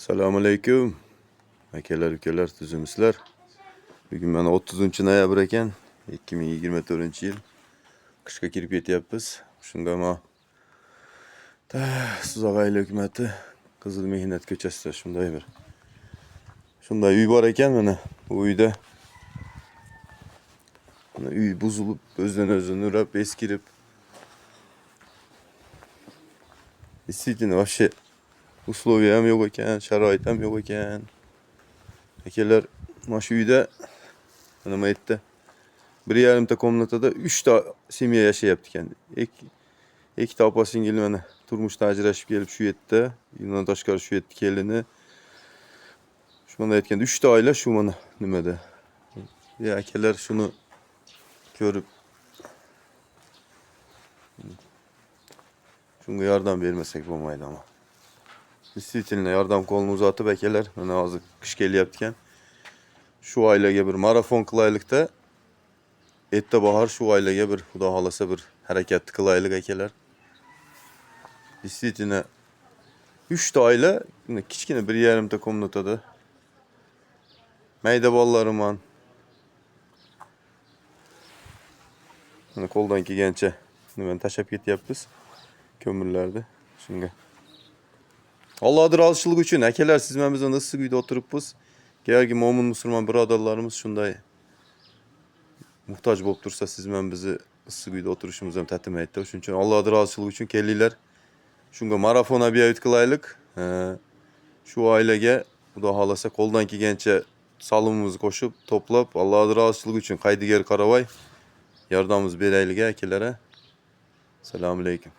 Selamünaleyküm. Akalar, ukalar, tuzumizlar. Bugun mana 30 noyabr ekan, 2024-yil. Qishga kirib ketyapmiz. Shunda ma Suzag'ayli hukumatı Qizil mehnat ko'chasida shunday uy bor ekan mana. Bu uyda mana uy buzilib, o'zidan nurab, eskirib. Действительно, вообще условия ham yo'q ekan, sharoit ham yo'q ekan. Akalar, mana shu uyda nima aytdi? 1,5 ta komnatada 3 ta semya yashayapti ekan. Ikkita opa singil mana turmushdan ajrashib kelib shu yerda, undan tashqari shu yerda kelini. Shunda aytganda 3 ta oila shu mana nimada. Ya akalar shuni ko'rib shunga yordam bermasak bo'lmaydi ama. Действительно yordam qo'lini uzatib akalar, mana hozir qish kelyapti ekan. Shu oilaga bir marafon qilaylikda. Erta bahor shu oilaga bir xudo xolasa bir harakat qilaylik akalar. Действительно 3 ta oila kichkina 1,5 ta komnatada. Mayda bolalarim man. Mana qo'ldan kelgancha nimani tashab ketyapmiz. Ko'mirlarni shunga. Allohning roziligi uchun akalar, siz men bizdan issiq uyda o'tiribmiz. Gargi mo'min musulmon birodarlarimiz shunday muhtoj bo'lib tursa, siz men bizni issiq uyda o'tirishimiz ham tatimaydi. Shuning uchun Allohning roziligi uchun kelinglar. Shunga marafon ob'yavit qilaylik. Shu oilaga xudo xolasa qo'ldan kelgancha salomimizni qo'shib, to'plab, Allohning roziligi uchun qaydigar qaravay yordamimiz beraylik akalar. Assalomu alaykum.